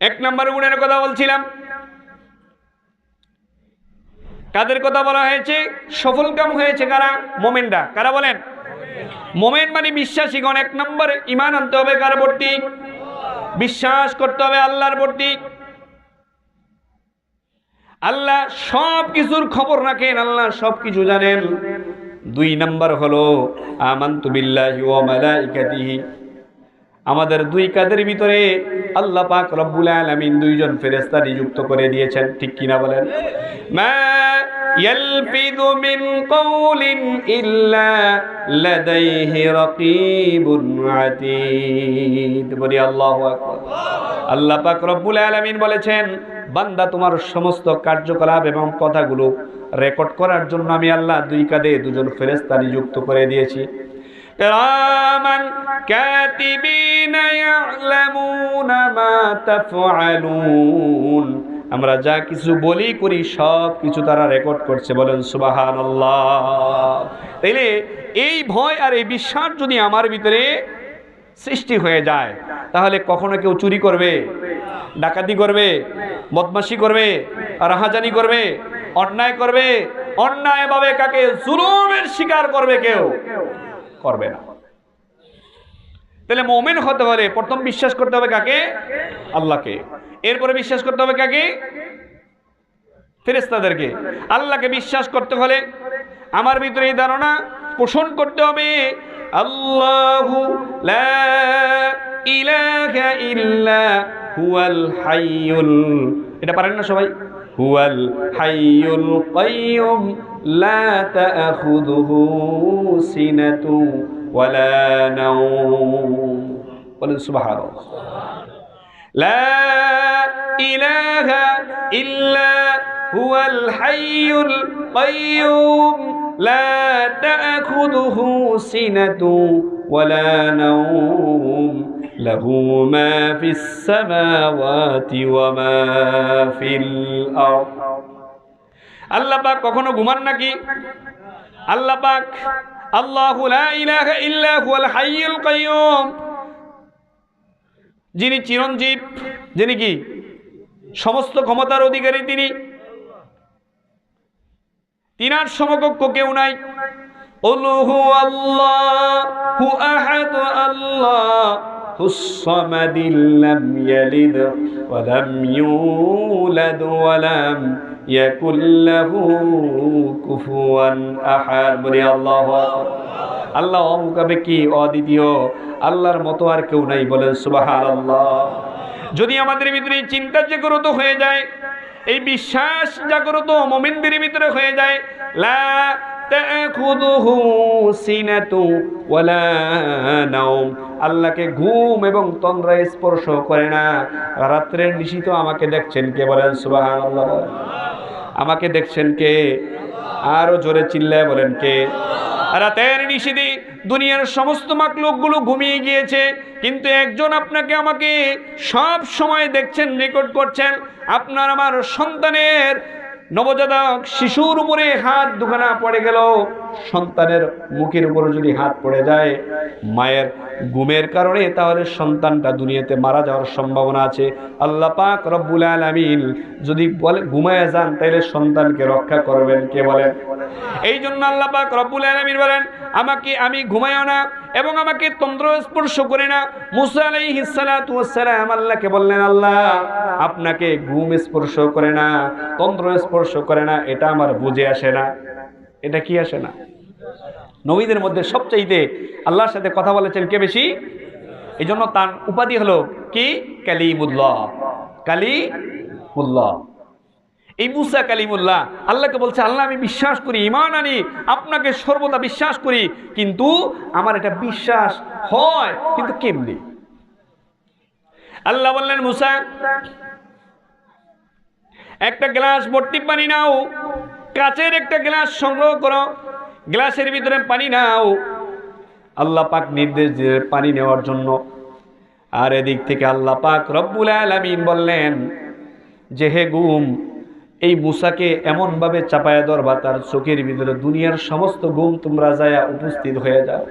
এক নম্বর গুণের কথা বলছিলাম। কাদের কথা বলা হয়েছে? সফল কাম হয়েছে কারা? মোমেনরা। কারা বলেন? মোমেন মানে বিশ্বাসীগণ। এক নম্বরে ঈমান আনতে হবে কার প্রতি? বিশ্বাস করতে হবে আল্লাহর প্রতি। আল্লাহ সব কিছুর খবর রাখেন, আল্লাহ সব কিছু জানেন। দুই নম্বর হলো আমানতু বিল্লাহি ওয়া মালাইকাতিহি। আমাদের দুই কাদের ভিতরে আল্লাহ পাক রব্বুল আলামিন দুইজন ফেরেশতা নিযুক্ত করে দিয়েছেন, ঠিক কিনা বলেন? মা ইয়ালফিযু মিন কাওলিন ইল্লা লাদাইহি রাকীবুন আতীদ। বলি আল্লাহু আকবার। আল্লাহ পাক রব্বুল আলামিন বলেছেন, বান্দা তোমার সমস্ত কার্যকলাপ এবং কথাগুলো রেকর্ড করার জন্য আমি আল্লাহ দুই কাঁধে দুজন ফেরেশতা নিযুক্ত করে দিয়েছি। কিরামান কাতিবিনা ইয়ালামুনা মা তাফআলুন। আমরা যা কিছু বলি করি সব কিছু তারা রেকর্ড করছে, বলেন সুবহানাল্লাহ। তাইলে এই ভয় আর এই বিশ্বাস যদি আমার ভিতরে সৃষ্টি হয়ে যায়, তাহলে কখনো কেউ চুরি করবে, ডাকাতি করবে, বদমাশি করবে, রাহাজানি করবে, অন্যায় করবে, অন্যায়ভাবে কাকে জুলুমের শিকার করবে কেউ করবে না। তাহলে মুমিন হতে হলে প্রথম বিশ্বাস করতে হবে কাকে? আল্লাহকে। এরপরে বিশ্বাস করতে হবে কাকে? ফেরেশতাদেরকে। আল্লাহকে বিশ্বাস করতে হলে আমার ভিতরে এই ধারণা পোষণ করতে হবে, আল্লাহু লা ইলাহা ইল্লা হুয়াল হাইয়ুল, এটা পারেন না সবাই? হুয়াল হাইয়ুল কাইয়ুম লা তাখুযুহু সিনাতু ওয়ালা নাওম। বলেন সুবহানাল্লাহ। লা ইলাহা ইল্লা হুয়াল হাইয়ুল কাইয়ুম লা তাখুযুহু সিনাতু ওয়ালা নাওম লাহু মা ফিস সামাওয়াতি ওয়া মা ফিল আরদ। আল্লাহ পাক কখনো ঘুমান নাকি? আল্লাহ পাক আল্লাহু লা ইলাহা ইল্লা হুয়াল হাইয়ুল কাইয়ুম, যিনি চিরঞ্জীব, যিনি কি সমস্ত ক্ষমতার অধিকারী, তিনি, তিনার সমকক্ষ কেউ নাই। উলহু আল্লাহু আহাদ আল্লাহুস সামাদ লাম ইয়ালিদ ওয়া লাম ইউলাদ ওয়া লাম ইয়াকুল লাহু কুফুয়ান আহাদ। বলি আল্লাহু আকবার। আল্লাহ অমুখাপেক্ষী, অদ্বিতীয়, আল্লাহর মতো আর কেউ নাই, বলেন সুবহানাল্লাহ। যদি আমাদের ভিতরে চিন্তা জাগ্রত হয়ে যায়, এই বিশ্বাস জাগ্রত মুমিনদের ভিতরে হয়ে যায়, লা তাখুযুহু সিনাতু ওয়ালা নাওম, আল্লাহকে ঘুম এবং তন্দ্রা স্পর্শ করে না। রাত্রের নিশিত আমাকে দেখছেন কে? বলেন সুবহানাল্লাহ। আমাকে দেখছেন কে? আরো জোরে চিল্লায় বলেন কে? রাতের নিশিতে দুনিয়ার সমস্ত মাখলুকগুলো ঘুমিয়ে গিয়েছে, কিন্তু একজন আপনাকে আমাকে সব সময় দেখছেন, রেকর্ড করছেন। আপনার আমার সন্তানের, নবজাতক শিশুর উপরে হাত দুখানা পড়ে গেল, সন্তানের মুখের উপরে যদি হাত পড়ে যায় মায়ের ঘুমের কারণে, তাহলে সন্তানটা দুনিয়াতে মারা যাওয়ার সম্ভাবনা আছে। আল্লাহ পাক রব্বুল আলামিন যদি বলে ঘুমায় যান, তাহলে সন্তানকে রক্ষা করবেন কে? বলেন। এই জন্য আল্লাহ পাক রব্বুল আলামিন বলেন, আমি ঘুমায়ও না এবং আমাকে তন্দ্র স্পর্শ করে না। মুসা আলাইহিস সালাতু ওয়াস সালাম আল্লাহকে বললেন, আল্লাহ আপনাকে ঘুম স্পর্শ করে না, তন্দ্র স্পর্শ করে না, এটা আমার বুঝে আসে না। এটা কি আসে না? নবীদের মধ্যে সবচাইতে আল্লাহর সাথে কথা বলেছেন কে বেশি? এই জন্য তার উপাধি হলো কি? কালিমুল্লাহ। কালিমুল্লাহ। এই মুসা কালিমুল্লাহ আল্লাহকে বলছে, আল্লাহ আমি বিশ্বাস করি, ঈমান আনি, আপনাকে সর্বদা বিশ্বাস করি, কিন্তু আমার এটা বিশ্বাস হয় কিন্তু কেমনে? আল্লাহ বললেন, মুসা একটা গ্লাস ভর্তি পানি নাও, কাচের একটা গ্লাস সংগ্রহ করো, গ্লাসের ভিতরে পানি নাও। আল্লাহ পাক নির্দেশ দিলেন পানি নেওয়ার জন্য। আর এদিক থেকে আল্লাহ পাক রব্বুল আলামিন বললেন যে, হে ঘুম, এই মুসাকে এমন ভাবে চাপায়া ধরবা তার চোখের ভিতরে দুনিয়ার সমস্ত ঘুম তোমরা যায়া উপস্থিত হয়ে যাও।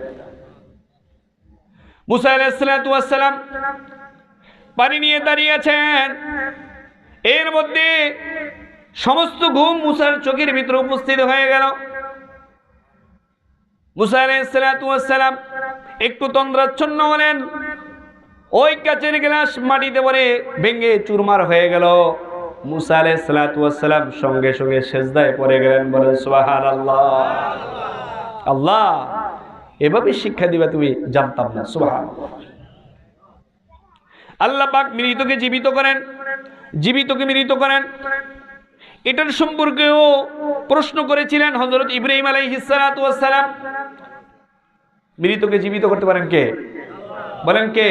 মুসা আলাইহিস সালাতু ওয়াস সালাম পানি নিয়ে দাঁড়িয়ে আছেন। এর মধ্যে সমস্ত ঘুম মুসার চোখের ভিতরে উপস্থিত হয়ে গেল। মুসা আলাইহিস সালাতু ওয়াস সালাম একটু তন্দ্রাচ্ছন্ন হলেন। ওই কাচের গ্লাস মাটিতে পড়ে ভেঙে চুরমার হয়ে গেল। মুসা আলাইহিস সালাতু ওয়াস সালাম সঙ্গে সঙ্গে সিজদায় পড়ে গেলেন। বলেন সুবহানাল্লাহ। আল্লাহ এভাবে শিক্ষা দিবা তুমি জানতাম না। সুবহানাল্লাহ। আল্লাহ পাক মৃতকে জীবিত করেন, জীবিতকে মৃত করেন। এটার সম্পর্কেও প্রশ্ন করেছিলেন হযরত ইব্রাহিম আলাইহিস সালাতু ওয়াস সালাম। মৃতকে জীবিত করতে পারেন কে? বলেন কে?